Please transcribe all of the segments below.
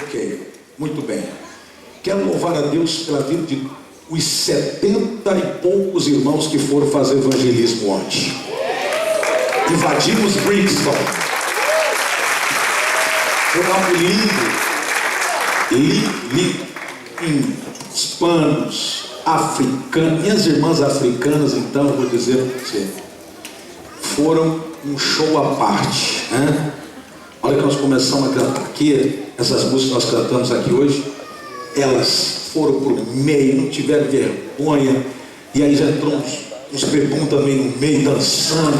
Ok, muito bem. Quero louvar a Deus pela vida de os 70 e poucos irmãos que foram fazer evangelismo ontem. Invadimos Brixton. Foi algo lindo. Hispanos, africanos, minhas irmãs africanas, então, eu vou dizer para você, foram um show à parte, né? A hora que nós começamos a cantar aqui, essas músicas que nós cantamos aqui hoje, elas foram para o meio, não tiveram vergonha, e aí já entrou uns bebum também no meio, dançando,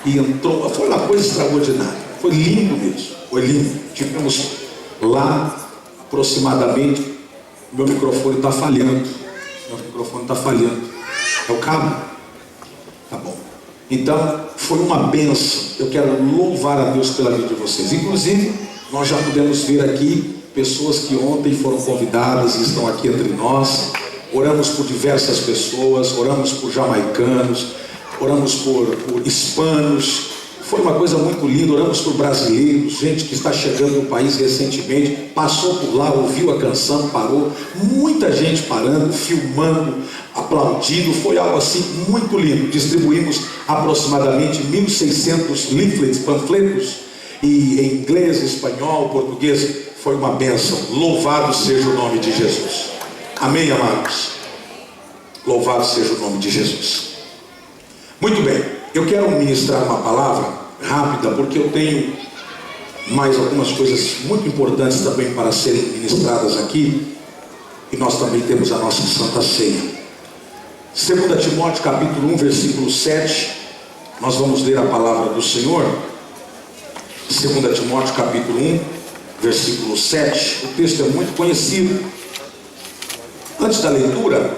e entrou, foi uma coisa extraordinária, foi lindo mesmo, foi lindo. Tivemos lá aproximadamente, meu microfone está falhando, é o cabo? Tá bom. Então, foi uma bênção. Eu quero louvar a Deus pela vida de vocês. Inclusive, nós já pudemos ver aqui pessoas que ontem foram convidadas e estão aqui entre nós. Oramos por diversas pessoas, oramos por jamaicanos, oramos por hispanos. Foi uma coisa muito linda. Oramos por brasileiros, gente que está chegando no país recentemente, passou por lá, ouviu a canção, parou. Muita gente parando, filmando, aplaudindo. Foi algo assim muito lindo. Distribuímos aproximadamente 1.600 leaflets, panfletos, e em inglês, espanhol, português. Foi uma bênção. Louvado seja o nome de Jesus. Amém, amados? Louvado seja o nome de Jesus. Muito bem. Eu quero ministrar uma palavra rápida, porque eu tenho mais algumas coisas muito importantes também para serem ministradas aqui, e nós também temos a nossa Santa Ceia. 2 Timóteo capítulo 1, versículo 7, nós vamos ler a palavra do Senhor. 2 Timóteo capítulo 1, versículo 7, o texto é muito conhecido. Antes da leitura,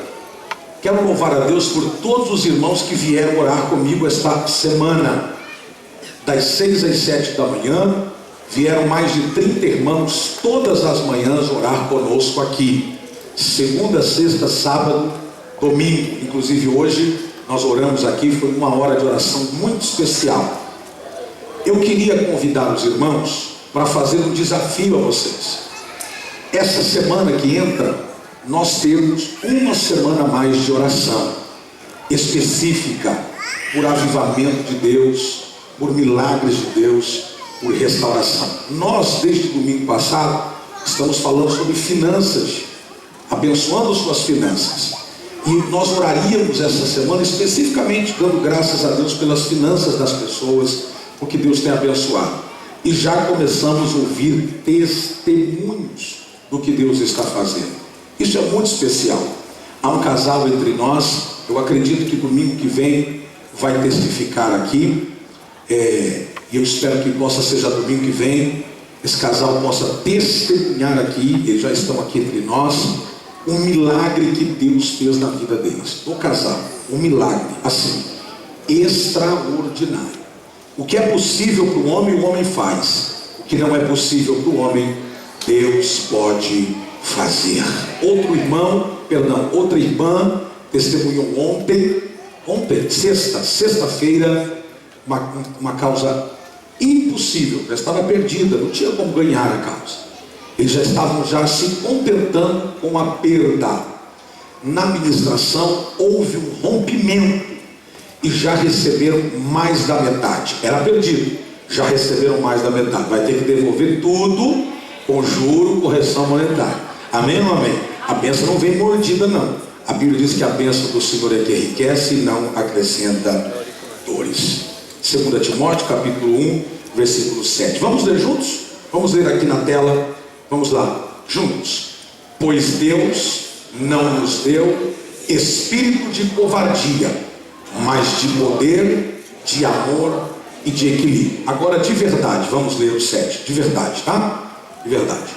quero louvar a Deus por todos os irmãos que vieram orar comigo esta semana. Das 6 às 7 da manhã, vieram mais de 30 irmãos todas as manhãs orar conosco aqui. Segunda, sexta, sábado, domingo. Inclusive hoje nós oramos aqui, foi uma hora de oração muito especial. Eu queria convidar os irmãos para fazer um desafio a vocês. Essa semana que entra, nós temos uma semana a mais de oração específica por avivamento de Deus, por milagres de Deus, por restauração. Nós, desde domingo passado, estamos falando sobre finanças, abençoando suas finanças, e nós oraríamos essa semana especificamente dando graças a Deus pelas finanças das pessoas, porque Deus tem abençoado, e já começamos a ouvir testemunhos do que Deus está fazendo. Isso é muito especial. Há um casal entre nós, eu acredito que domingo que vem vai testificar aqui, e eu espero que possa ser já domingo que vem, esse casal possa testemunhar aqui, eles já estão aqui entre nós, um milagre que Deus fez na vida deles. O casal, um milagre assim, extraordinário. O que é possível para o homem faz. O que não é possível para o homem, Deus pode fazer. Outra irmã testemunhou ontem, sexta-feira, uma causa impossível, já estava perdida, não tinha como ganhar a causa. Eles já estavam se contentando com a perda. Na ministração houve um rompimento e já receberam mais da metade. Era perdido, já receberam mais da metade. Vai ter que devolver tudo com juro, correção monetária. Amém ou amém? A bênção não vem mordida, não. A Bíblia diz que a bênção do Senhor é que enriquece e não acrescenta dores. 2 Timóteo capítulo 1, versículo 7. Vamos ler juntos? Vamos ler aqui na tela. Vamos lá, juntos. Pois Deus não nos deu espírito de covardia, mas de poder, de amor e de equilíbrio. Agora de verdade, vamos ler o 7. De verdade, tá? De verdade.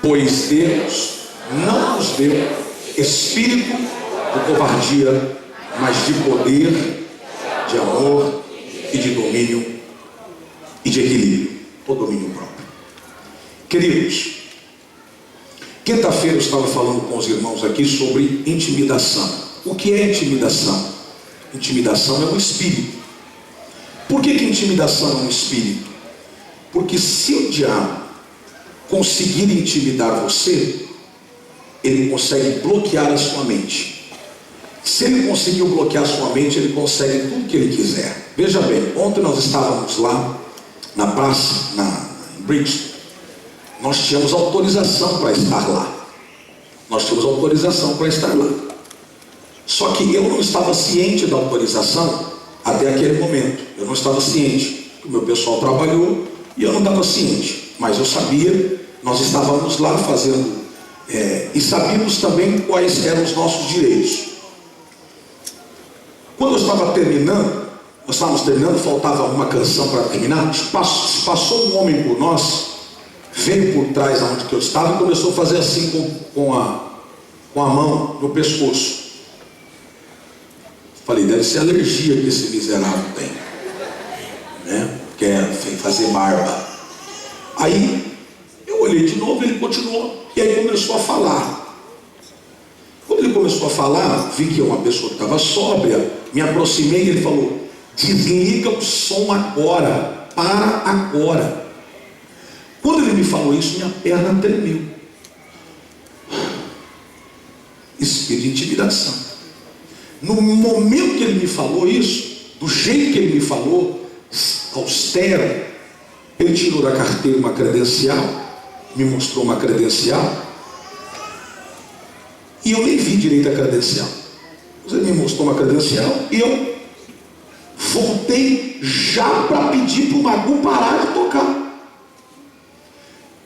Pois Deus não nos deu espírito de covardia, mas de poder, de amor e de domínio e de equilíbrio, ou domínio próprio. Queridos, quinta-feira eu estava falando com os irmãos aqui sobre intimidação. O que é intimidação? Intimidação é um espírito. Por que intimidação é um espírito? Porque se o diabo conseguir intimidar você, ele consegue bloquear a sua mente. Se ele conseguiu bloquear a sua mente, ele consegue tudo que ele quiser. Veja bem, ontem nós estávamos lá na praça, em Brixton. Nós tínhamos autorização para estar lá. Só que eu não estava ciente da autorização até aquele momento. Eu não estava ciente. O meu pessoal trabalhou e eu não estava ciente. Mas eu sabia, nós estávamos lá fazendo, e sabíamos também quais eram os nossos direitos. Quando eu estava terminando, nós estávamos terminando, faltava uma canção para terminar. Passou um homem por nós, veio por trás aonde que eu estava e começou a fazer assim com a mão no pescoço. Falei, deve ser alergia que esse miserável tem, né? Quer fazer barba. Aí eu olhei de novo, ele continuou, e aí começou a falar. Quando ele começou a falar, vi que uma pessoa que estava sóbria, me aproximei e ele falou, desliga o som agora, para agora. Quando ele me falou isso, minha perna tremeu. Espírito de intimidação. No momento que ele me falou isso, do jeito que ele me falou, austero, ele tirou da carteira uma credencial, me mostrou uma credencial, e eu nem vi direito a credencial. Ele me mostrou uma credencial e eu voltei já para pedir para o Magu parar de tocar.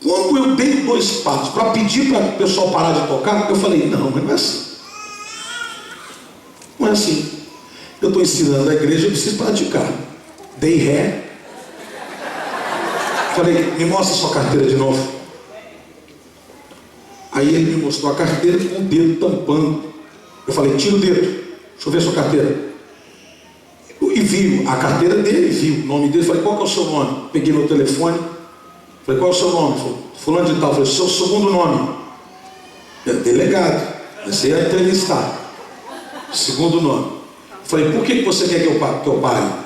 Quando eu dei 2 passos para pedir para o pessoal parar de tocar, eu falei, não, mas não é assim. Não é assim. Eu estou ensinando a igreja, eu preciso praticar. Dei ré. Falei, me mostra sua carteira de novo. Aí ele me mostrou a carteira com o dedo tampando. Eu falei, tira o dedo, deixa eu ver sua carteira. E viu a carteira dele, viu o nome dele. Falei, qual que é o seu nome? Peguei meu telefone. Falei, qual é o seu nome? Falei, fulano de tal. Falei, seu segundo nome? Delegado. Comecei a entrevistar. Segundo nome. Falei, por que você quer que eu pare?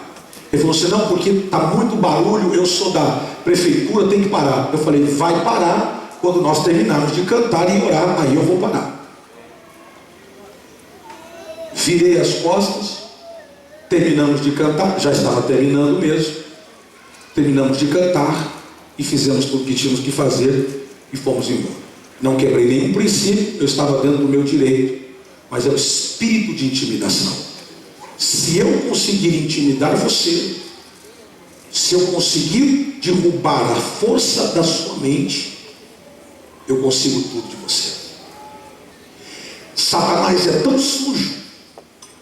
Ele falou assim, não, porque está muito barulho, eu sou da prefeitura, tem que parar. Eu falei, vai parar quando nós terminarmos de cantar e orar, aí eu vou parar. Virei as costas, terminamos de cantar, já estava terminando mesmo, terminamos de cantar e fizemos tudo que tínhamos que fazer e fomos embora. Não quebrei nenhum princípio, eu estava dentro do meu direito, mas é o espírito de intimidação. Se eu conseguir intimidar você, se eu conseguir derrubar a força da sua mente, eu consigo tudo de você. Satanás é tão sujo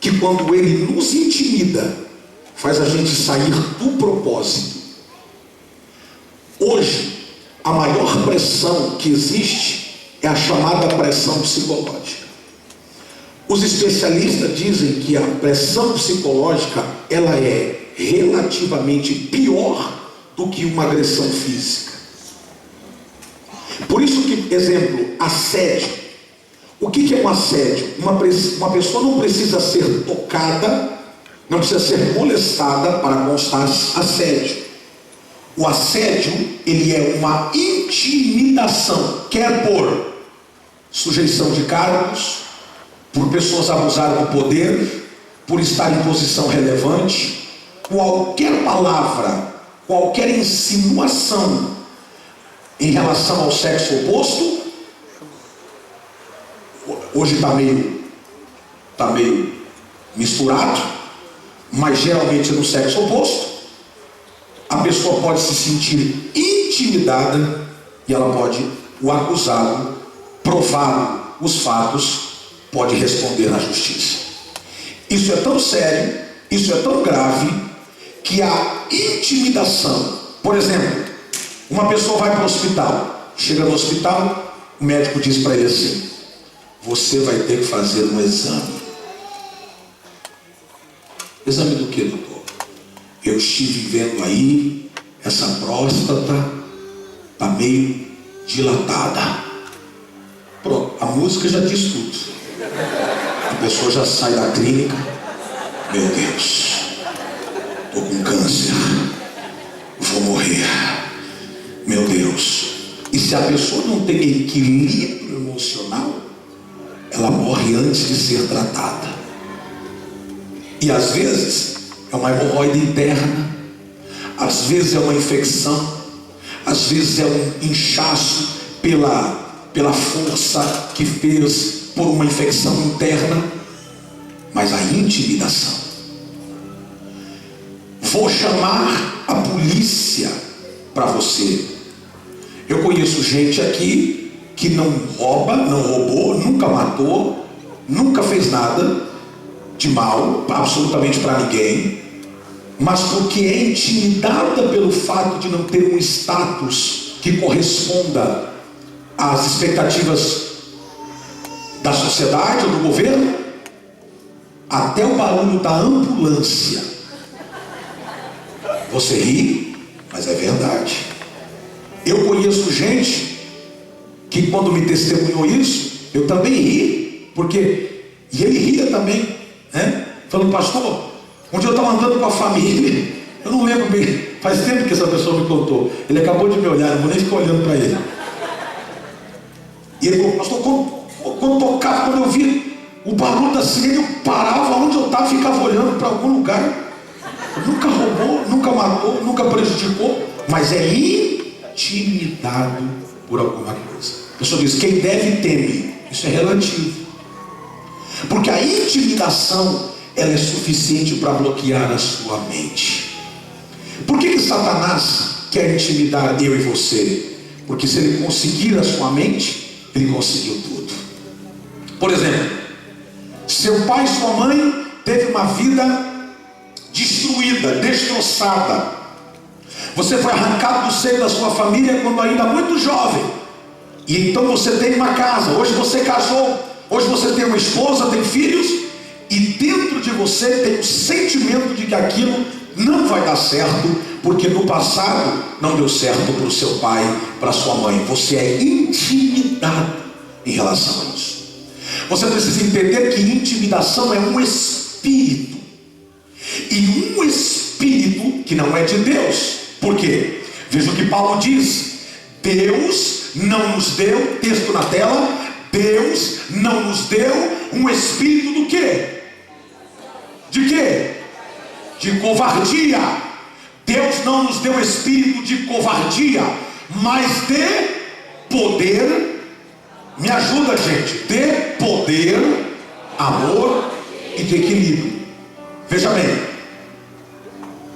que quando ele nos intimida, faz a gente sair do propósito. Hoje, a maior pressão que existe é a chamada pressão psicológica. Os especialistas dizem que a pressão psicológica ela é relativamente pior do que uma agressão física. Por isso que, exemplo, assédio. O que é um assédio? Uma pessoa não precisa ser tocada, não precisa ser molestada para constar assédio. O assédio, ele é uma intimidação, quer por sujeição de cargos, por pessoas abusarem do poder, por estar em posição relevante, qualquer palavra, qualquer insinuação em relação ao sexo oposto, hoje está meio misturado, mas geralmente no sexo oposto, a pessoa pode se sentir intimidada e ela pode, o acusado, provado os fatos, pode responder na justiça. Isso é tão sério, isso é tão grave, que a intimidação, por exemplo, uma pessoa vai para o hospital, chega no hospital, o médico diz para ele assim, você vai ter que fazer um exame. Exame do que, doutor? Eu estive vendo aí, essa próstata está meio dilatada. Pronto, a música já diz tudo. A pessoa já sai da clínica, meu Deus, estou com câncer, vou morrer, meu Deus. E se a pessoa não tem equilíbrio emocional, ela morre antes de ser tratada. E às vezes é uma hemorroide interna, às vezes é uma infecção, às vezes é um inchaço pela força que fez por uma infecção interna. Mas a intimidação, vou chamar a polícia para você. Eu conheço gente aqui que não rouba, não roubou, nunca matou, nunca fez nada de mal absolutamente para ninguém, mas porque é intimidada pelo fato de não ter um status que corresponda às expectativas da sociedade ou do governo, até o barulho da ambulância. Você ri, mas é verdade. Eu conheço gente que quando me testemunhou isso, eu também ri, e ele ria também, né? Falando, pastor, um dia eu estava andando com a família, eu não lembro bem, faz tempo que essa pessoa me contou, ele acabou de me olhar, não vou nem ficar olhando para ele. E ele falou, pastor, quando tocava, quando eu vi o barulho da sirene, eu parava onde eu estava, ficava olhando para algum lugar. Nunca roubou, nunca matou, nunca prejudicou, mas é intimidado por alguma coisa. A pessoa diz, quem deve teme. Isso é relativo, porque a intimidação, ela é suficiente para bloquear a sua mente. Por que Satanás quer intimidar eu e você? Porque se ele conseguir a sua mente, ele conseguiu tudo. Por exemplo, seu pai e sua mãe teve uma vida destruída, destroçada. Você foi arrancado do seio da sua família quando ainda muito jovem, e então você tem uma casa, hoje você casou, hoje você tem uma esposa, tem filhos, e dentro de você tem o sentimento de que aquilo não vai dar certo, porque no passado não deu certo para o seu pai, para sua mãe. Você é intimidado em relação a isso. Você precisa entender que intimidação é um espírito, e um espírito que não é de Deus. Por quê? Veja o que Paulo diz: Deus não nos deu, texto na tela, Deus não nos deu um espírito do quê? De quê? De covardia. Deus não nos deu espírito de covardia, mas de poder. Me ajuda, gente. De poder, amor e de equilíbrio. Veja bem,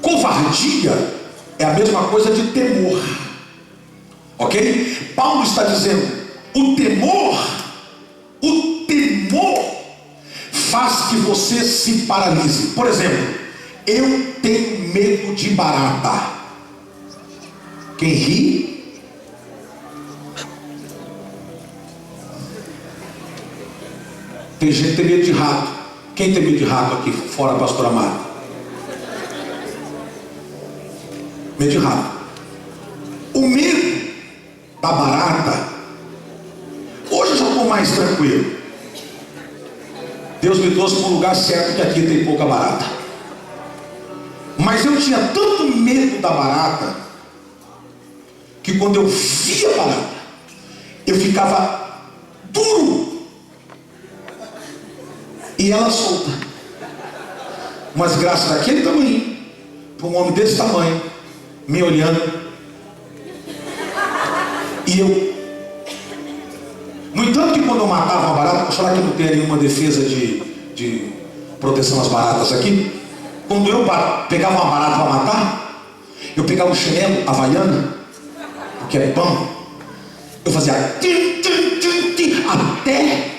covardia é a mesma coisa de temor, ok? Paulo está dizendo, o temor faz que você se paralise. Por exemplo, eu tenho medo de barata. Quem ri? Tem gente que tem medo de rato. Quem tem medo de rato aqui fora, pastor Amado? Medo de rato. O medo da barata, hoje eu já estou mais tranquilo. Deus me trouxe para um lugar certo, que aqui tem pouca barata. Mas eu tinha tanto medo da barata, que quando eu via a barata, eu ficava duro, e ela solta. Mas graças àquele tamanho, para um homem desse tamanho, me olhando, e eu, no entanto, que quando eu matava uma barata, será que não tem nenhuma defesa de proteção às baratas aqui? Quando eu pegava uma barata para matar, eu pegava um chinelo havaiana, porque é pão, eu fazia tim, tim, tim, tim, até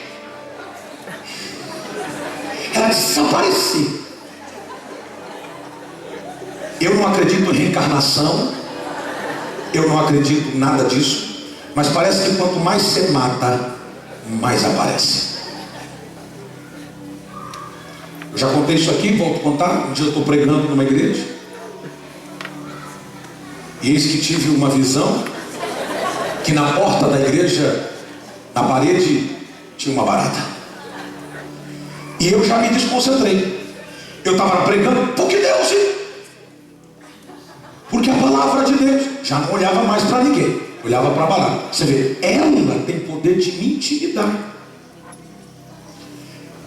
ela desaparecer. Eu não acredito em reencarnação, eu não acredito em nada disso, mas parece que quanto mais você mata, mais aparece. Eu já contei isso aqui, volto a contar. Um dia eu estou pregando numa igreja, e eis que tive uma visão, que na porta da igreja, na parede, tinha uma barata. E eu já me desconcentrei. Eu estava pregando, porque Deus, porque a palavra de Deus, já não olhava mais para ninguém. Olhava para Barata. Você vê, ela tem poder de me intimidar.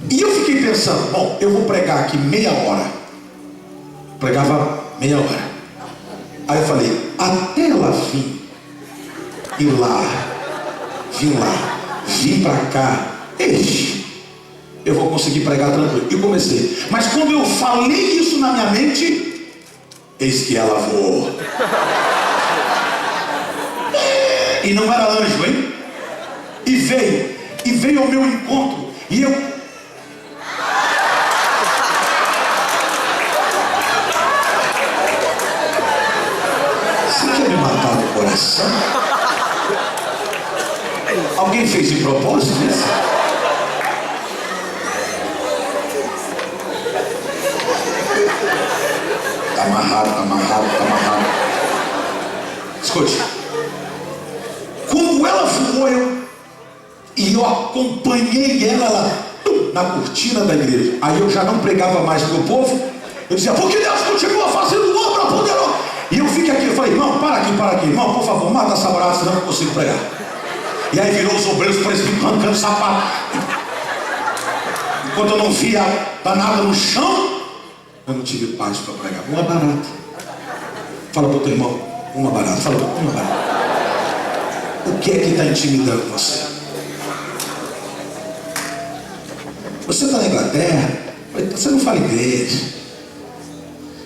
E eu fiquei pensando, bom, eu vou pregar aqui meia hora. Pregava meia hora. Aí eu falei, até ela vir, ir lá, vir para cá, eu vou conseguir pregar tranquilo. E comecei. Mas quando eu falei isso na minha mente, eis que ela voou. E não era anjo, hein? E veio ao meu encontro. E eu... Você quer me matar no coração? Alguém fez de propósito isso? Tá amarrado. Escute. Quando ela voou, eu acompanhei ela na cortina da igreja. Aí eu já não pregava mais para o povo. Eu dizia, porque Deus continua fazendo obra poderosa. E eu fiquei aqui, eu falei, irmão, para aqui, irmão, por favor, mata essa barata, senão eu não consigo pregar. E aí virou os obreiros, presbíteros, arrancando sapato. Enquanto eu não via danada no chão, eu não tive paz para pregar. Uma barata. Fala para o teu irmão, uma barata. Fala para uma barata. O que é que está intimidando você? Você está na Inglaterra, você não fala inglês.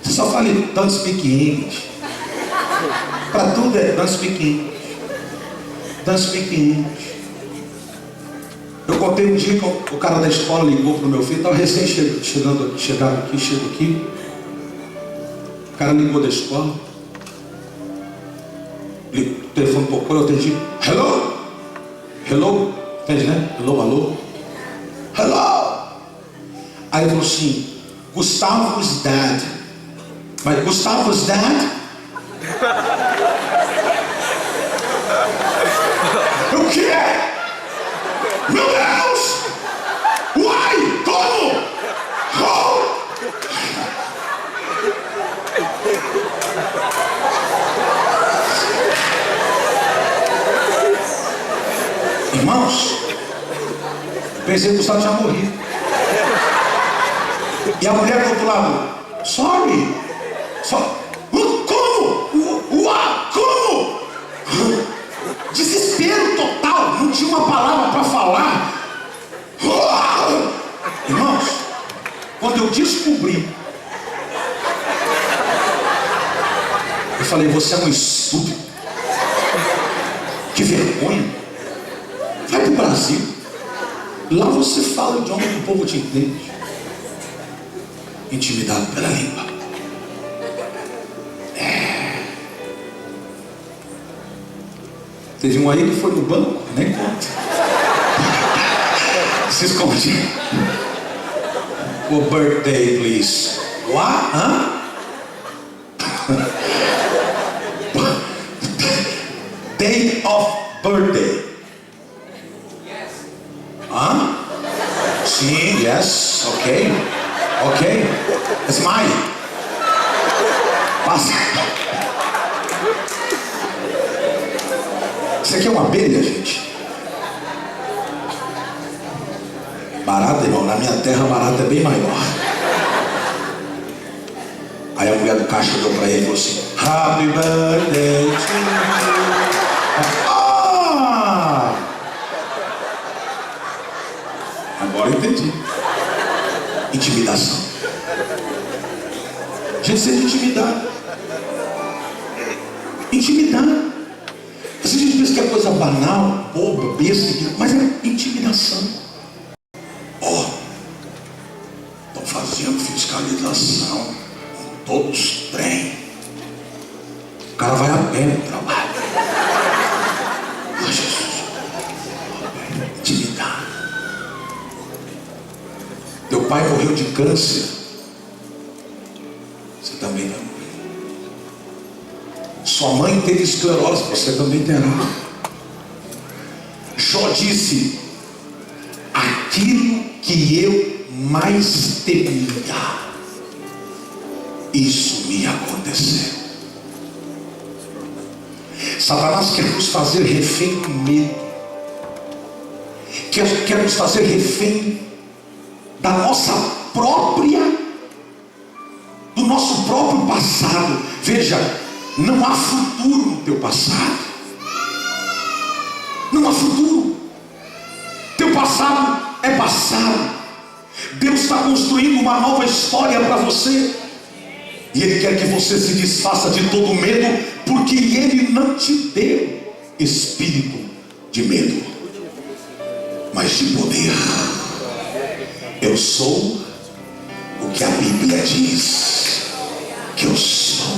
Você só fala don't speak English. Para tudo é don't speak English. Don't speak English. Eu contei um dia que o cara da escola ligou para o meu filho, estava recém chegando aqui. O cara ligou da escola. O telefone tocou, eu atendi. Hello? Entende, né? Alô? Hello? Aí ele falou assim, Gustavo's dad. Mas Gustavo's dad? O que é? Meu Deus! Uai! Como? Oh! Irmãos, pensei que o Gustavo tinha morrido. E a mulher do outro lado, sorry. Como? Como? Desespero total, não tinha uma palavra para falar. Irmãos, quando eu descobri, eu falei, você é um estúpido. Que vergonha. Vai para o Brasil. Lá você fala o idioma que o povo te entende. Intimidado pela língua. Teve um aí que foi no banco, nem conta. Se esconde. O birthday, please. What? Date of birthday. Sim, yes, ok. It's mine. Passa. Isso aqui é uma abelha, gente. Barata, irmão, na minha terra barata é bem maior. Aí a mulher do caixa olhou pra ele e falou assim, Happy birthday to you. Agora eu entendi. Intimidação. Gente, você é intimidado. Intimidado. Às vezes a gente pensa que é coisa banal, boba, besta, mas é intimidação. Estão fazendo fiscalização em todos os trens. O cara vai a pé no trabalho. Jesus. Intimidade. Teu pai morreu de câncer. Você também vai morrer. Sua mãe teve esclerose, você também terá. Jó disse, aquilo que eu mais temia, isso me aconteceu. Satanás quer nos fazer refém do medo, quer nos fazer refém da nossa própria, do nosso próprio passado. Veja, não há futuro no teu passado. Não há futuro. Teu passado é passado. Deus está construindo uma nova história para você. E Ele quer que você se desfaça de todo medo, porque Ele não te deu espírito de medo, mas de poder. Eu sou o que a Bíblia diz que eu sou.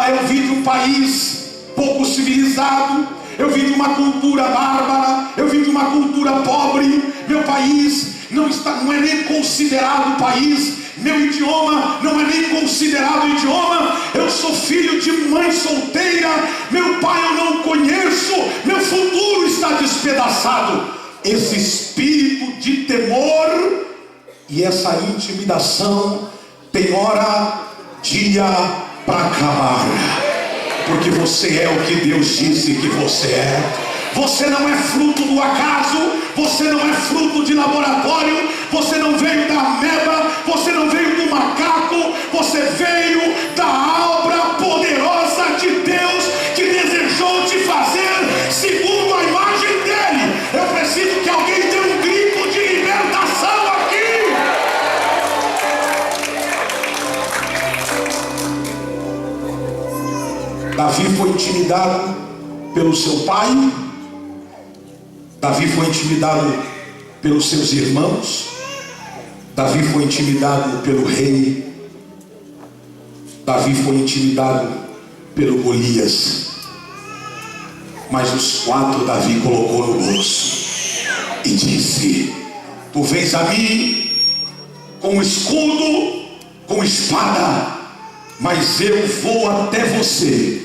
Eu vim de um país pouco civilizado, eu vim de uma cultura bárbara, eu vim de uma cultura pobre. Meu país não é nem considerado país, meu idioma não é nem considerado idioma. Eu sou filho de mãe solteira, meu pai eu não conheço, meu futuro está despedaçado. Esse espírito de temor e essa intimidação tem hora, dia para acabar, porque você é o que Deus disse que você é. Você não é fruto do acaso, você não é fruto de laboratório, você não veio da ameba, você não veio do macaco, você veio da obra poderosa de Deus, que desejou te fazer segundo a imagem dele. Eu preciso que alguém dê um grito de libertação aqui. Davi foi intimidado pelo seu pai. Davi foi intimidado pelos seus irmãos. Davi foi intimidado pelo rei. Davi foi intimidado pelo Golias. Mas os 4 Davi colocou no bolso e disse: tu vens a mim com escudo, com espada, mas eu vou até você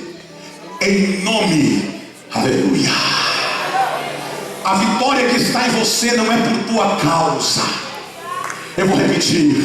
em nome, aleluia. A vitória que está em você não é por tua causa. Eu vou repetir: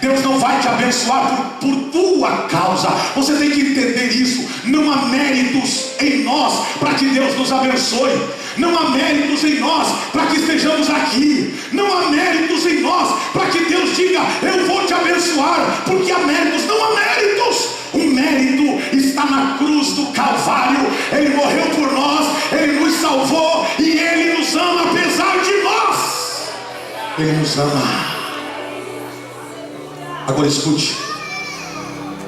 Deus não vai te abençoar por tua causa. Você tem que entender isso. Não há méritos em nós para que Deus nos abençoe. Não há méritos em nós para que estejamos aqui. Não há méritos em nós para que Deus diga: eu vou te abençoar, porque há méritos. Não há méritos. O mérito está na cruz do Calvário. Ele morreu por nós, Ele nos salvou e Ele nos ama apesar de nós. Ele nos ama. Agora escute: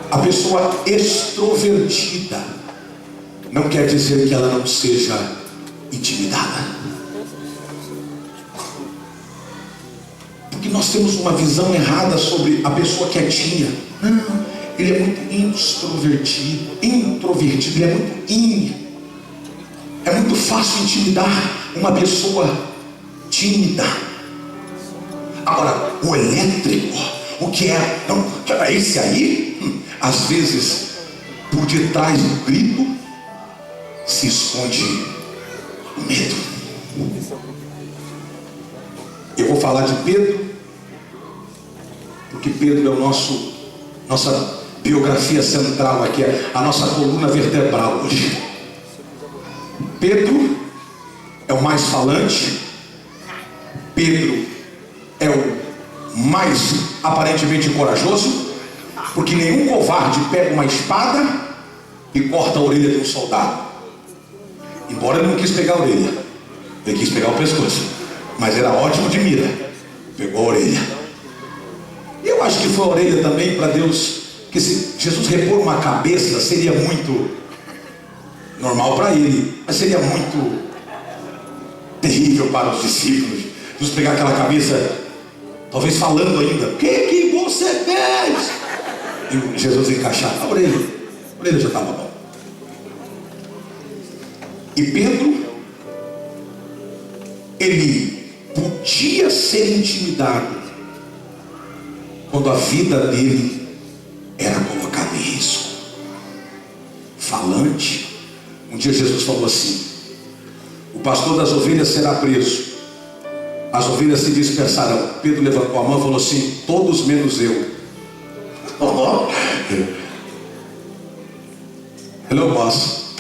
a pessoa extrovertida não quer dizer que ela não seja intimidada, porque nós temos uma visão errada sobre a pessoa quietinha. Não, ele é muito introvertido, ele é muito é muito fácil intimidar uma pessoa tímida. Agora, o elétrico, o que é? Não, esse aí, às vezes, por detrás do grito, se esconde o medo. Eu vou falar de Pedro, porque Pedro é nossa biografia central aqui, a nossa coluna vertebral hoje. Pedro é o mais falante. Pedro é o mais aparentemente corajoso, porque nenhum covarde pega uma espada e corta a orelha de um soldado. Embora ele não quis pegar a orelha, ele quis pegar o pescoço, mas era ótimo de mira, pegou a orelha. E eu acho que foi a orelha também para Deus, que se Jesus repor uma cabeça seria muito normal para ele, mas seria muito terrível para os discípulos. Jesus pegar aquela cabeça, talvez falando ainda: o que você fez? E Jesus encaixar a orelha já estava bom. E Pedro, ele podia ser intimidado quando a vida dele era colocada em risco. Falante. Um dia Jesus falou assim: o pastor das ovelhas será preso, as ovelhas se dispersarão. Pedro levantou a mão e falou assim: todos menos eu. Hello, boss.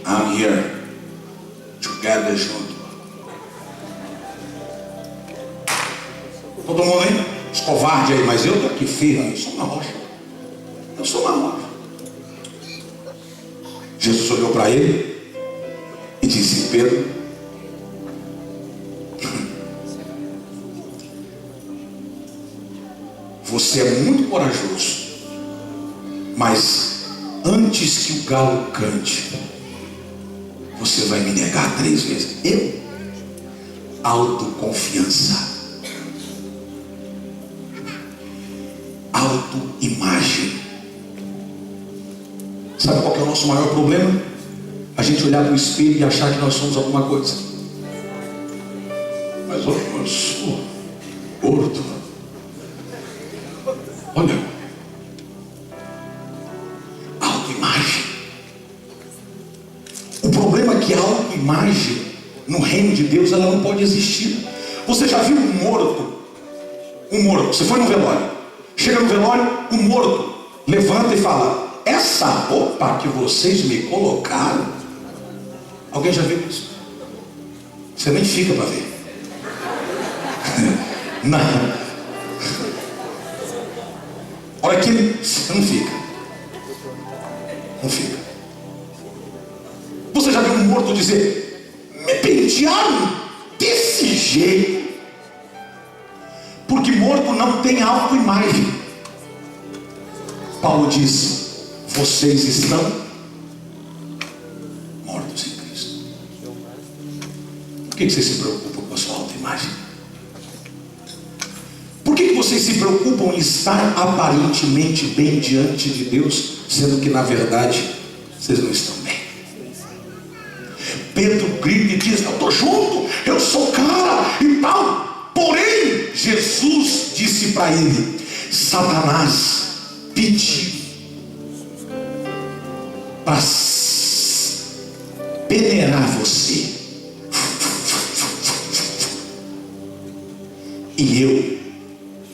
I'm here. Together junto. Todo mundo aí? Os covardes aí, mas eu tô aqui firme. Eu sou uma rocha. Eu sou uma rocha. Jesus olhou para ele e disse: Pedro, você é muito corajoso, mas antes que o galo cante, você vai me negar 3 vezes. Eu? Autoconfiança, autoimagem. Sabe qual que é o nosso maior problema? A gente olhar para o espelho e achar que nós somos alguma coisa. Mas olha, eu sou gordo. Olha, autoimagem. O problema é que a autoimagem no reino de Deus, ela não pode existir. Você já viu um morto? Um morto, você foi no velório, chega no velório, o morto levanta e fala: essa roupa que vocês me colocaram. Alguém já viu isso? Você nem fica para ver. Não. Olha que você não fica. Não fica. Você já viu um morto dizer: me pentearam desse jeito? Porque morto não tem autoimagem. Paulo diz: vocês estão mortos em Cristo. Por que você se preocupa com a sua autoimagem? Por que vocês se preocupam em estar aparentemente bem diante de Deus, sendo que na verdade vocês não estão bem? Pedro grita e diz: eu estou junto, eu sou cara e tal. Porém, Jesus disse para ele: Satanás pediu para peneirar você, e eu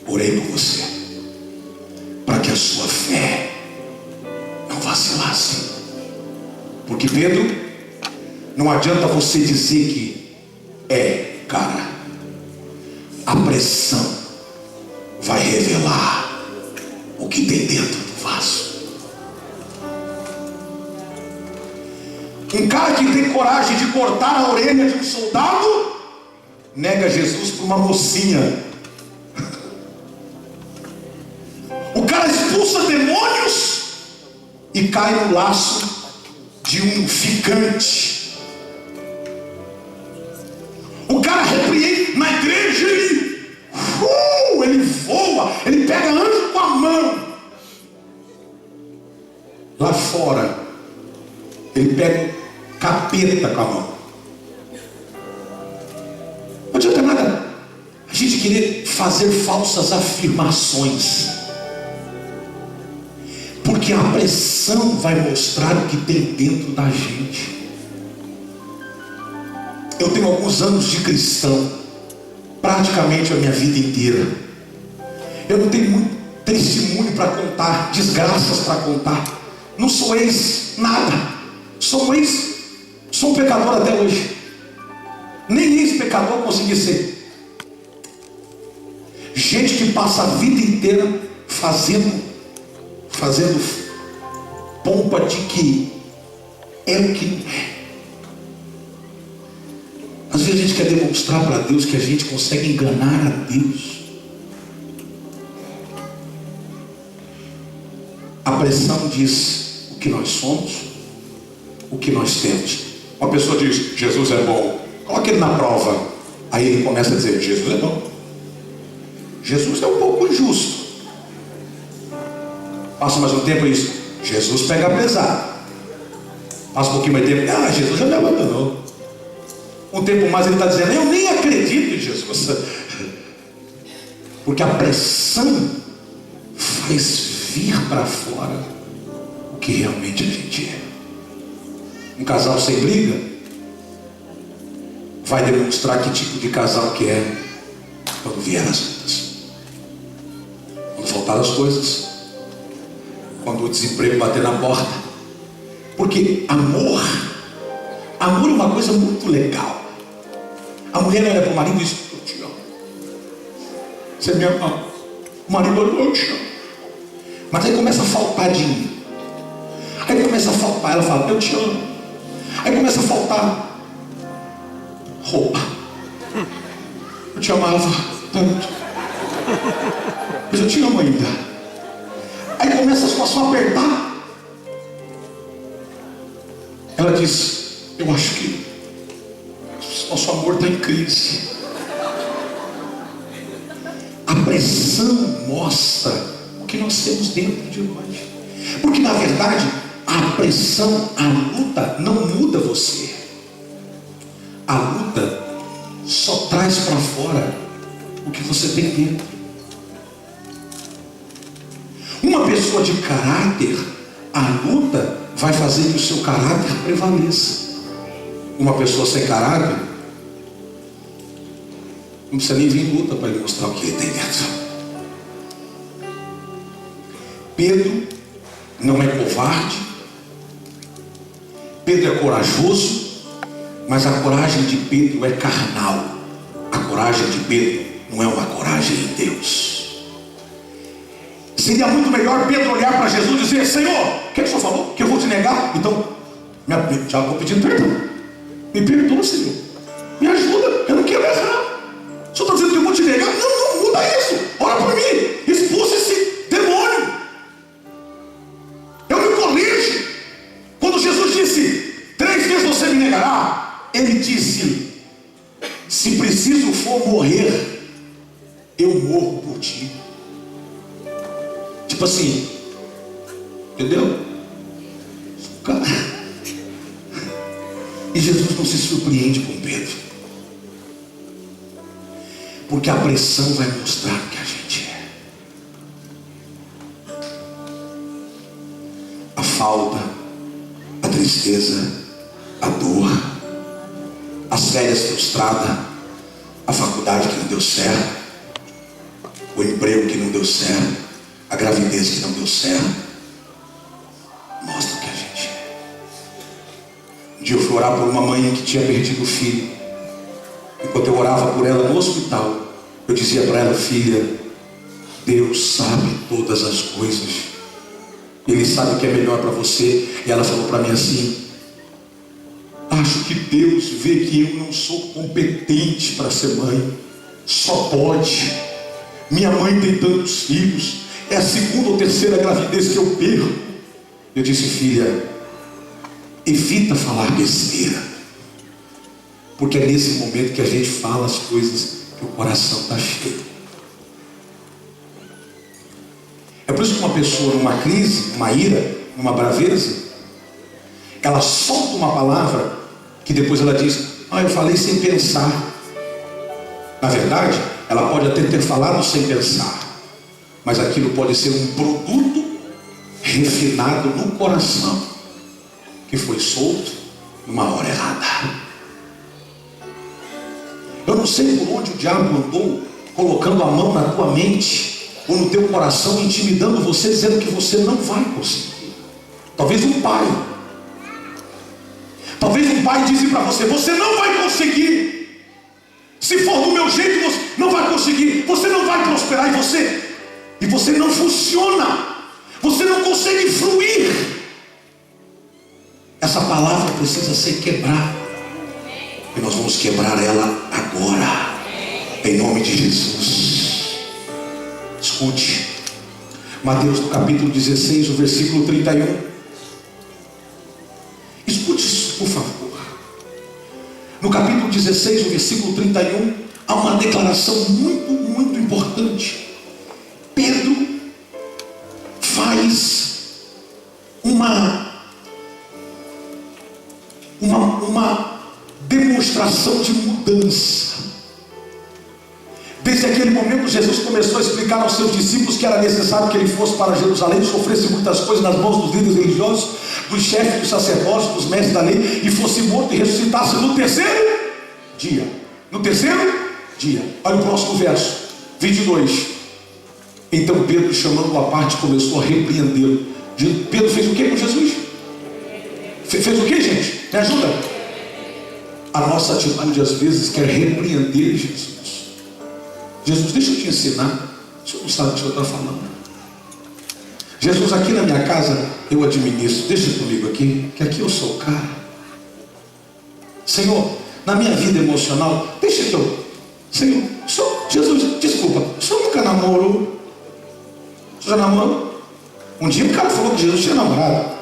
orei por você para que a sua fé não vacilasse. Porque, Pedro, não adianta você dizer que é cara. A pressão vai revelar o que tem dentro do vaso. Um cara que tem coragem de cortar a orelha de um soldado nega Jesus para uma mocinha. O cara expulsa demônios e cai no laço de um ficante. O cara repreende na igreja, ele voa, ele pega anjo com a mão. Lá fora, ele pega capeta com a mão. Não adianta nada a gente querer fazer falsas afirmações, porque a pressão vai mostrar o que tem dentro da gente. Eu tenho alguns anos de cristão, praticamente a minha vida inteira. Eu não tenho muito testemunho para contar, desgraças para contar. Não sou nada. Sou um pecador até hoje. Nem ex-pecador consegui ser. Gente que passa a vida inteira fazendo pompa de que é o que não é. Às vezes a gente quer demonstrar para Deus que a gente consegue enganar a Deus. A pressão diz o que nós somos, o que nós temos. Uma pessoa diz: Jesus é bom, coloque ele na prova. Aí ele começa a dizer: Jesus é bom. Jesus é um pouco injusto. Passa mais um tempo e diz: Jesus pega pesado. Passa um pouquinho mais de tempo: Jesus já me abandonou. Um tempo mais ele está dizendo: eu nem acredito em Jesus. Porque a pressão faz vir para fora o que realmente a gente é. Um casal sem briga vai demonstrar que tipo de casal que é quando vier as lutas, quando faltar as coisas, quando o desemprego bater na porta, Porque amor é uma coisa muito legal. A mulher olha para o marido e diz: eu te amo. Você me ama? O marido olha: eu te amo. Mas aí começa a faltar dinheiro. Aí começa a faltar, ela fala: eu te amo. Aí começa a faltar roupa. Eu te amava tanto, mas eu te amo ainda. Aí começa a situação a apertar. Ela diz: eu acho que nosso amor está em crise. A pressão mostra o que nós temos dentro de nós. Porque na verdade a pressão, a luta não muda você. A luta só traz para fora o que você tem dentro. Uma pessoa de caráter, a luta vai fazer que o seu caráter prevaleça. Uma pessoa sem caráter não precisa nem vir luta para ele mostrar o que ele tem dentro. Pedro não é covarde. Pedro é corajoso, mas a coragem de Pedro é carnal. A coragem de Pedro não é uma coragem em Deus. Seria muito melhor Pedro olhar para Jesus e dizer: Senhor, o que o Senhor falou? Que eu vou te negar? Então, já estou pedindo perdão. Me perdoa, Senhor. Me ajuda, eu não quero errar. O Senhor está dizendo que eu vou te negar? Não, muda isso. Ora por mim. Expulsa esse demônio. Eu me corrijo. Quando Jesus disse: 3 vezes você me negará, ele disse: se preciso for morrer, eu morro por ti. Tipo assim, entendeu? E Jesus não se surpreende com Pedro, porque a pressão vai mostrar o que a gente é. A falta, a tristeza, a dor, as férias frustradas, a faculdade que não deu certo, o emprego que não deu certo, a gravidez que não deu certo, mostra o que a gente é. Um dia eu fui orar por uma mãe que tinha perdido o filho. Enquanto eu orava por ela no hospital, eu dizia para ela: filha, Deus sabe todas as coisas, Ele sabe o que é melhor para você. E ela falou para mim assim: acho que Deus vê que eu não sou competente para ser mãe. Só pode. Minha mãe tem tantos filhos, é a 2ª ou 3ª gravidez que eu perco. Eu disse: filha, evita falar besteira, porque é nesse momento que a gente fala as coisas que o coração está cheio. É por isso que uma pessoa numa crise, numa ira, numa braveza, ela solta uma palavra que depois ela diz: eu falei sem pensar. Na verdade, ela pode até ter falado sem pensar, mas aquilo pode ser um produto refinado no coração, que foi solto numa hora errada. Eu não sei por onde o diabo andou colocando a mão na tua mente ou no teu coração, intimidando você, dizendo que você não vai conseguir. Talvez um pai disse para você: você não vai conseguir. Se for do meu jeito, você não vai conseguir. Você não vai prosperar. E você não funciona. Você não consegue fluir. Essa palavra precisa ser quebrada. E nós vamos quebrar ela agora, em nome de Jesus. Escute, Mateus no capítulo 16, o versículo 31. Escute isso, por favor. No capítulo 16, o versículo 31, há uma declaração muito, muito importante. Pedro faz uma demonstração de mudança. Desde aquele momento, Jesus começou a explicar aos seus discípulos que era necessário que ele fosse para Jerusalém, sofresse muitas coisas nas mãos dos líderes religiosos, dos chefes dos sacerdotes, dos mestres da lei, e fosse morto e ressuscitasse no 3º dia. No 3º dia. Olha o próximo verso, 22. Então Pedro, chamando-o à parte, começou a repreendê-lo. Pedro fez o que com Jesus? Fez o que, gente? Me ajuda. A nossa atitude às vezes quer repreender Jesus. Jesus, deixa eu te ensinar. O senhor não sabe o que o senhor está falando. Jesus, aqui na minha casa eu administro. Deixa comigo aqui, que aqui eu sou o cara. Senhor, na minha vida emocional, deixa que eu... Senhor, Jesus, desculpa, o senhor nunca namorou? O senhor já namorou? Um dia o cara falou que Jesus tinha namorado.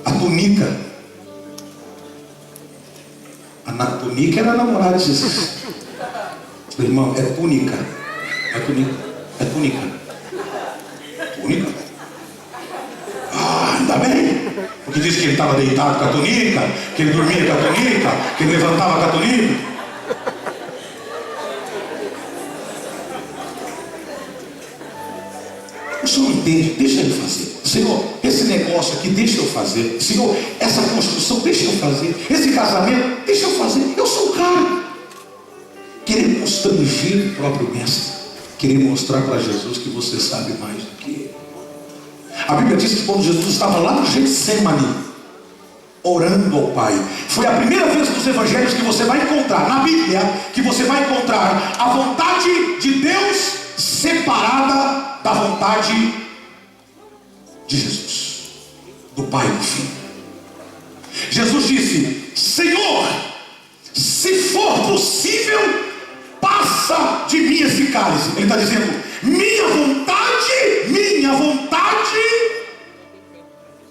A túnica. A túnica era a namorada de Jesus. Irmão, é túnica. É túnica. É túnica. Túnica? Ainda bem. Porque disse que ele estava deitado com a túnica, que ele dormia com a túnica, que ele levantava com a túnica. O senhor entende? Deixa ele fazer. Senhor, esse negócio aqui, deixa eu fazer. Senhor, essa construção, deixa eu fazer. Esse casamento, deixa eu fazer. Eu sou o cara. Querer constranger o próprio mestre. Querer mostrar para Jesus que você sabe mais do que ele. A Bíblia diz que quando Jesus estava lá no Getsemane, orando ao Pai, foi a primeira vez nos evangelhos que você vai encontrar, na Bíblia, que você vai encontrar a vontade de Deus separada da vontade de Jesus, do Pai e do Filho. Jesus disse: Senhor, se for possível, passa de mim esse cálice. Ele está dizendo: minha vontade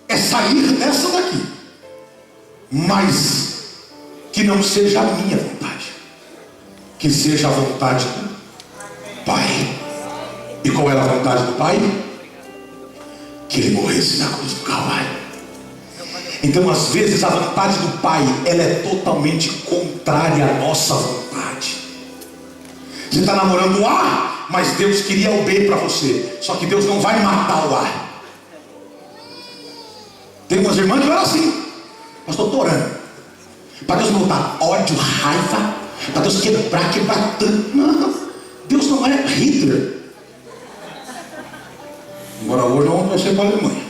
é sair dessa daqui, mas que não seja a minha vontade, que seja a vontade do Pai. E qual era a vontade do Pai? Que ele morresse na cruz do Calvário. Então, às vezes, a vontade do Pai, ela é totalmente contrária à nossa vontade. Você está namorando o A, mas Deus queria o B para você. Só que Deus não vai matar o A. Tem umas irmãs que eram assim: pastor, estou orando para Deus não botar ódio, raiva, para Deus quebrar tanto. Não, Deus não é Hitler. Embora hoje não vamos torcer para a Alemanha.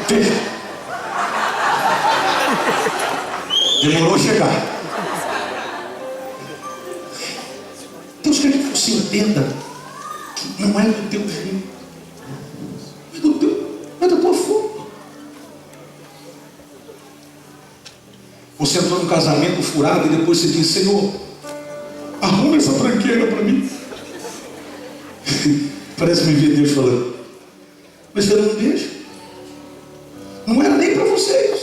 Veja, demorou a chegar. Deus quer que você entenda que não é do teu jeito, é da tua forma. Você entrou num casamento furado e depois você diz: Senhor, arruma essa tranqueira para mim. Parece me ver Deus falando: mas você não deixa. Não era nem para vocês.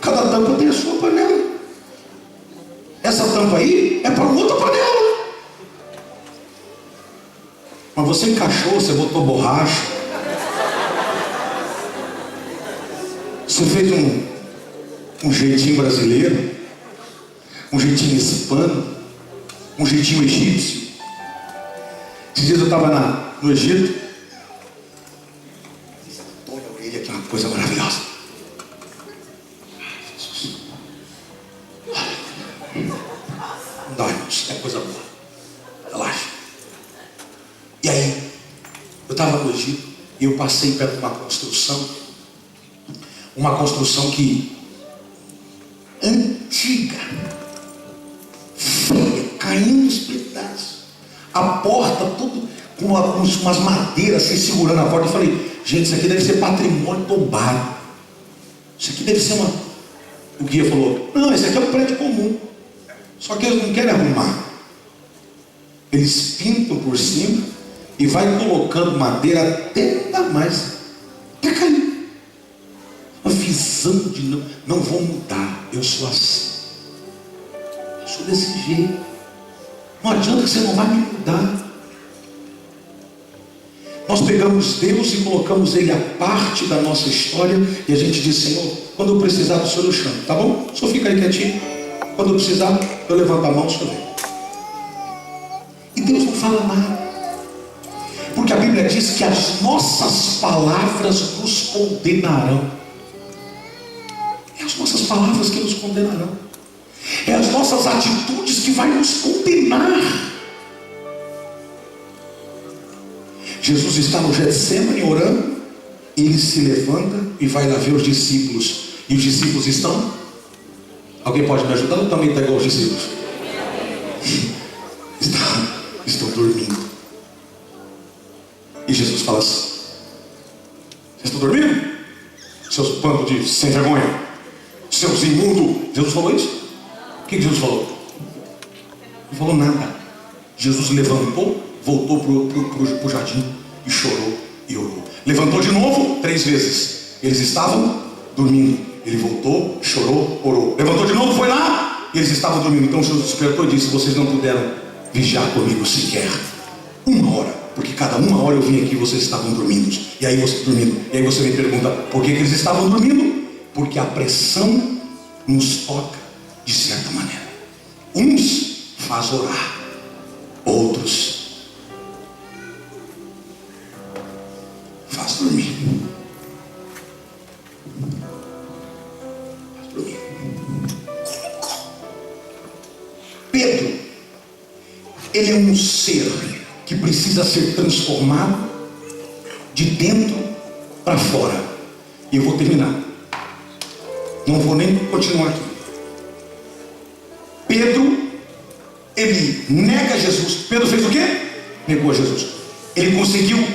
Cada tampa tem a sua panela. Essa tampa aí é para outra panela. Mas você encaixou, você botou borracha, você fez um jeitinho brasileiro, um jeitinho hispano, um jeitinho egípcio. Esses dias eu estava no Egito. Olha a orelha, que é uma coisa maravilhosa. Não dói, é coisa boa. Relaxa. E aí, eu estava no Egito e eu passei perto de uma construção que antiga, feia, caindo os pedaços. A porta tudo com umas madeiras assim segurando a porta. Eu falei: gente, isso aqui deve ser patrimônio tombado. Isso aqui deve ser uma... O guia falou: não, esse aqui é um prédio comum. Só que eles não querem arrumar. Eles pintam por cima e vai colocando madeira até dar mais, até cair. Uma visão de não vou mudar. Eu sou assim. Eu sou desse jeito. Não adianta que você não vai me mudar. Nós pegamos Deus e colocamos Ele a parte da nossa história. E a gente diz: Senhor, quando eu precisar do Senhor eu chamo. Tá bom? O Senhor fica aí quietinho. Quando eu precisar, eu levanto a mão, o Senhor vem. E Deus não fala nada. Porque a Bíblia diz que as nossas palavras nos condenarão. É as nossas palavras que nos condenarão. É as nossas atitudes que vai nos condenar. Jesus está no Getsêmani orando, ele se levanta e vai lá ver os discípulos. E os discípulos estão? Alguém pode me ajudar ou também está igual os discípulos? Estão dormindo. E Jesus fala assim: vocês estão dormindo? Seus bandos de sem vergonha, seus imundos. Jesus falou isso? O que Jesus falou? Não falou nada. Jesus levantou, voltou para o jardim e chorou e orou. Levantou de novo 3 vezes. Eles estavam dormindo. Ele voltou, chorou, orou. Levantou de novo, foi lá. Eles estavam dormindo. Então Jesus despertou e disse: vocês não puderam vigiar comigo sequer 1 hora, porque cada 1 hora eu vim aqui e vocês estavam dormindo. E aí você me pergunta: por que eles estavam dormindo? Porque a pressão nos toca de certa maneira. Uns faz orar, outros faz dormir. Faz dormir. Pedro, ele é um ser que precisa ser transformado de dentro para fora. E eu vou terminar. Não vou nem continuar aqui. Pedro, ele nega Jesus. Pedro fez o quê? Negou Jesus. Ele conseguiu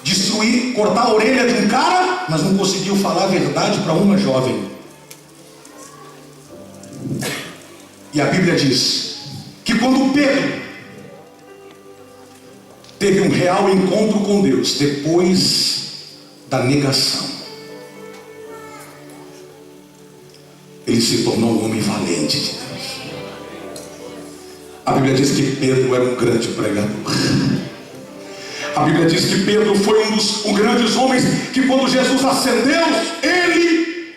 destruir, cortar a orelha de um cara, mas não conseguiu falar a verdade para uma jovem. E a Bíblia diz que quando Pedro teve um real encontro com Deus, depois da negação, ele se tornou um homem valente de Deus. A Bíblia diz que Pedro era um grande pregador. A Bíblia diz que Pedro foi um dos grandes homens que, quando Jesus ascendeu, ele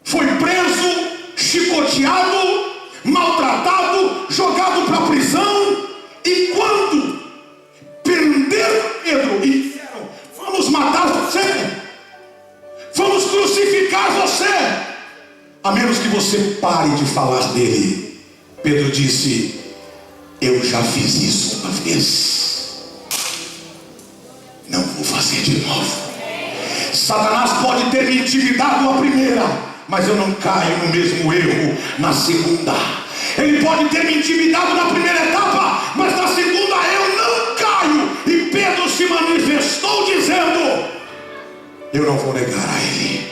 foi preso, chicoteado, maltratado, jogado para a prisão. E quando prenderam Pedro e disseram: vamos matar você, vamos crucificar você, a menos que você pare de falar dele, Pedro disse: eu já fiz isso uma vez, não vou fazer de novo. Satanás pode ter me intimidado a primeira, mas eu não caio no mesmo erro na segunda. Ele pode ter me intimidado na primeira etapa, mas na segunda eu não caio. E Pedro se manifestou dizendo: eu não vou negar a ele.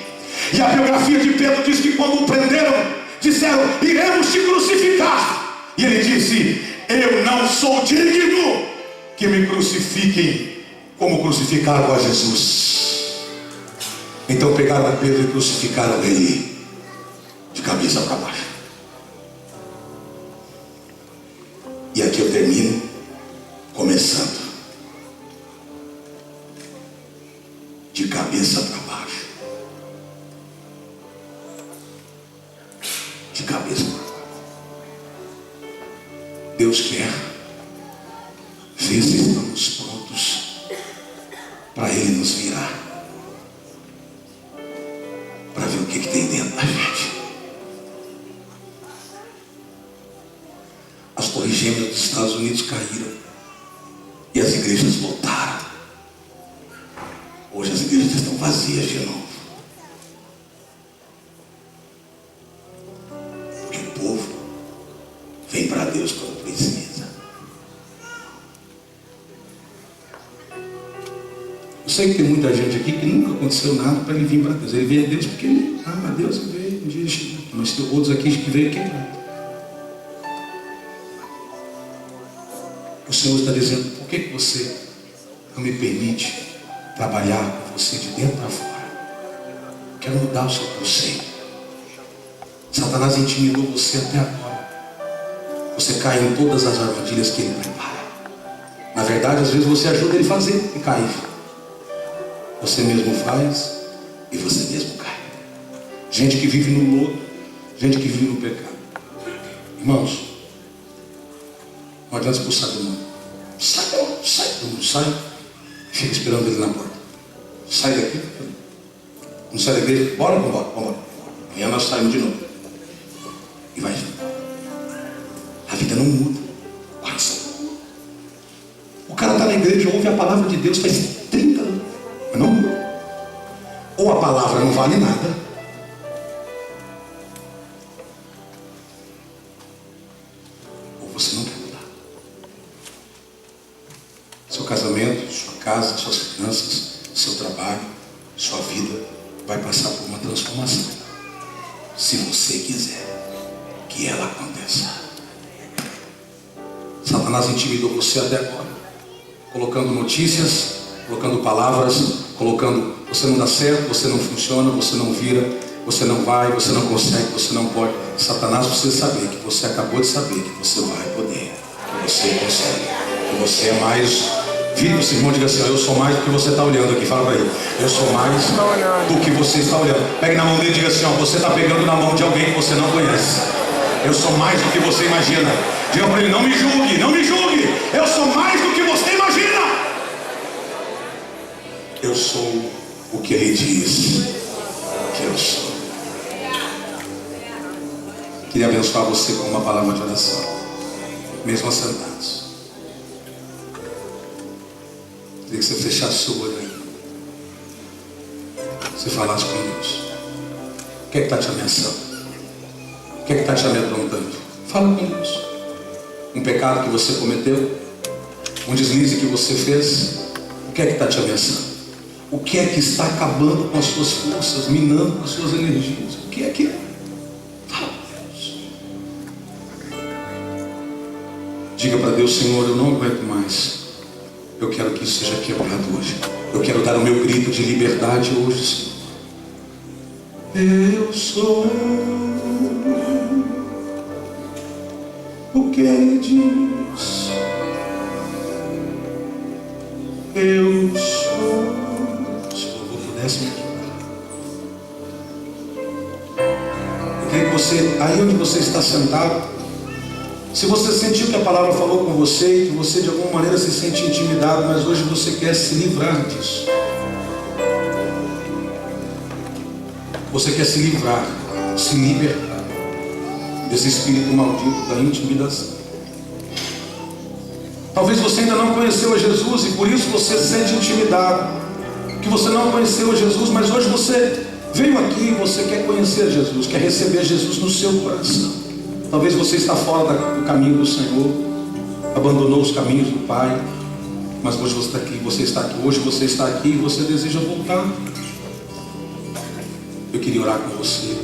E a biografia de Pedro diz que quando o prenderam, disseram: iremos te crucificar. E ele disse: eu não sou digno que me crucifiquem como crucificaram a Jesus. Então pegaram a Pedro e crucificaram ele de cabeça para baixo. E aqui eu termino começando de cabeça para baixo. De cabeça para baixo. Deus quer ver se estamos prontos para Ele nos virar, para ver o que tem dentro da gente. As torres gêmeas dos Estados Unidos caíram e as igrejas voltaram. Hoje as igrejas estão vazias de novo, porque o povo vem para Deus quando precisa. Eu sei que tem muita gente aqui que nunca aconteceu nada para ele vir para Deus. Ele veio a Deus porque ele ama a Deus e veio um dia. Mas tem outros aqui que veio quebrado. O Senhor está dizendo: por que você não me permite trabalhar com você de dentro para fora? Quero mudar o seu conceito. Satanás intimidou você até agora. Você cai em todas as armadilhas que ele prepara. Na verdade, às vezes você ajuda ele a fazer e cai. Você mesmo faz e você mesmo cai. Gente que vive no lodo, gente que vive no pecado. Irmãos, não adianta expulsar do mundo. Sai do mundo, sai. Fica esperando ele na porta. Sai daqui. Não sai da igreja. Bora. Amanhã nós saímos de novo. E vai. A vida não muda. O cara está na igreja, ouve a palavra de Deus, faz palavra não vale nada. Ou você não quer mudar. Seu casamento, sua casa, suas finanças, seu trabalho, sua vida vai passar por uma transformação, se você quiser que ela aconteça. Satanás intimidou você até agora, colocando notícias, colocando palavras, colocando: você não dá certo, você não funciona, você não vira, você não vai, você não consegue, você não pode. Satanás precisa saber que você acabou de saber que você vai poder, que você consegue, que você é mais. Vira o seu irmão e diga assim: eu sou mais do que você está olhando aqui. Fala para ele: eu sou mais do que você está olhando. Pegue na mão dele e diga assim: ó, você está pegando na mão de alguém que você não conhece. Eu sou mais do que você imagina. Diga para ele: não me julgue, não me julgue. Eu sou mais do que você imagina. Eu sou o que ele diz que eu sou. Queria abençoar você com uma palavra de oração, mesmo assentados. Queria que você fechasse o seu olho aí. Você falasse com Deus. O que é que está te ameaçando? O que é que está te amedrontando? Fala com Deus. Um pecado que você cometeu? Um deslize que você fez? O que é que está te ameaçando? O que é que está acabando com as suas forças, minando com as suas energias? O que é que é? Fala com Deus. Diga para Deus: Senhor, eu não aguento mais. Eu quero que isso seja quebrado hoje. Eu quero dar o meu grito de liberdade hoje, Senhor. Eu sou o que Ele diz. Eu sou. Se o louvor pudesse me quebrar. Eu queria que você, aí onde você está sentado, se você sentiu que a palavra falou com você e que você de alguma maneira se sente intimidado, mas hoje você quer se livrar disso. Você quer se livrar, se libertar desse espírito maldito da intimidação. Talvez você ainda não conheceu a Jesus e por isso você se sente intimidado, que você não conheceu a Jesus, mas hoje você veio aqui e você quer conhecer Jesus, quer receber Jesus no seu coração. Talvez você está fora do caminho do Senhor, abandonou os caminhos do Pai, mas hoje você está aqui, hoje você está aqui e você deseja voltar. Eu queria orar com você.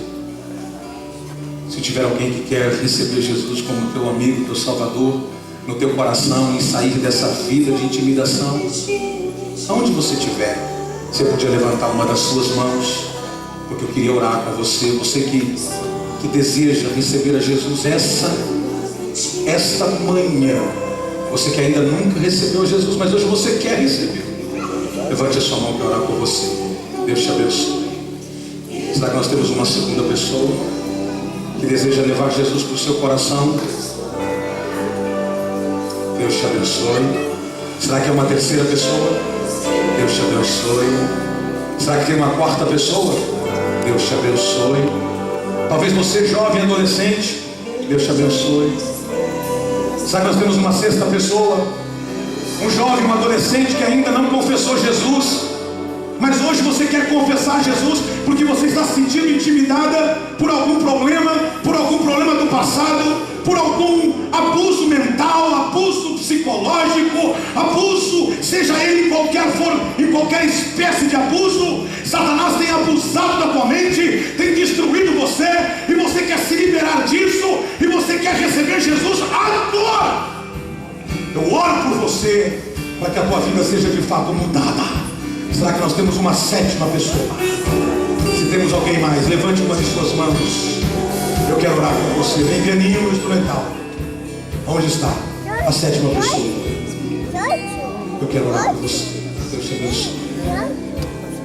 Se tiver alguém que quer receber Jesus como teu amigo, teu Salvador, no teu coração e sair dessa vida de intimidação, aonde você estiver, você podia levantar uma das suas mãos, porque eu queria orar com você. Você que deseja receber a Jesus essa manhã, você que ainda nunca recebeu Jesus, mas hoje você quer receber, levante a sua mão para orar por você. Deus te abençoe. Será que nós temos uma segunda pessoa que deseja levar Jesus para o seu coração? Deus te abençoe. Será que é uma terceira pessoa? Deus te abençoe. Será que tem uma quarta pessoa? Deus te abençoe. Talvez você, jovem, adolescente, Deus te abençoe. Será que nós temos uma sexta pessoa? Um jovem, um adolescente que ainda não confessou Jesus, mas hoje você quer confessar Jesus porque você está se sentindo intimidada por algum problema do passado, por algum abuso mental, abuso psicológico, abuso, seja ele qualquer for, em qualquer espécie de abuso. Satanás tem abusado da tua mente, tem destruído você, e você quer se liberar disso, e você quer receber Jesus agora. Eu oro por você, para que a tua vida seja de fato mudada. Será que nós temos uma sétima pessoa? Se temos alguém mais, levante uma de suas mãos. Eu quero orar com você. Vem pianinho no instrumental. Onde está a sétima pessoa? Eu quero orar com você. Deus te abençoe.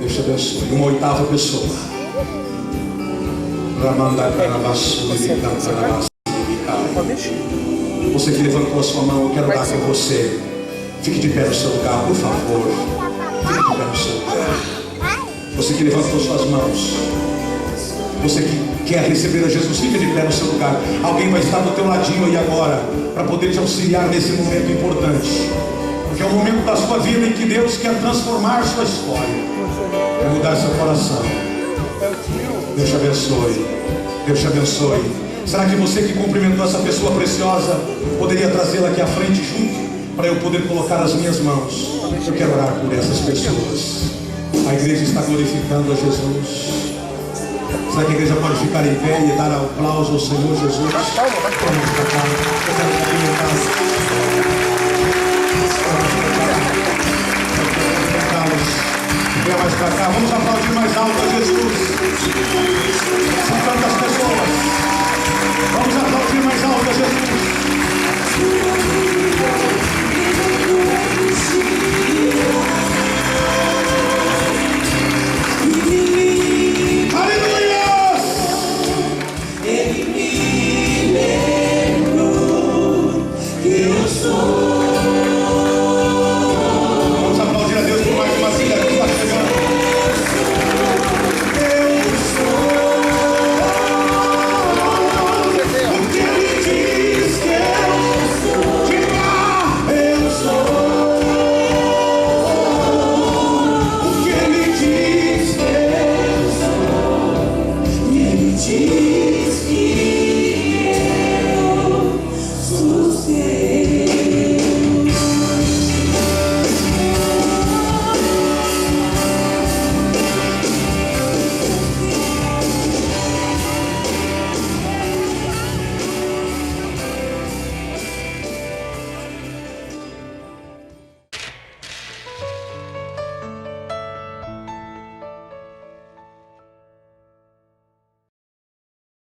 Deus te abençoe. Uma oitava pessoa. Você que levantou a sua mão, eu quero orar com você. Fique de pé no seu lugar, por favor. Fique de pé no seu lugar. Você que levantou suas mãos, você que quer receber a Jesus, fique de pé no seu lugar. Alguém vai estar do teu ladinho aí agora, para poder te auxiliar nesse momento importante, porque é o momento da sua vida em que Deus quer transformar sua história. vai mudar seu coração. Deus te abençoe. Deus te abençoe. Será que você que cumprimentou essa pessoa preciosa poderia trazê-la aqui à frente junto, para eu poder colocar as minhas mãos? Eu quero orar por essas pessoas. A igreja está glorificando a Jesus. Será que a igreja pode ficar em pé e dar aplauso ao Senhor Jesus? Vamos para cá. Eu quero cumprimentá-los. Venha mais para cá. Vamos aplaudir mais alto a Jesus. São tantas pessoas.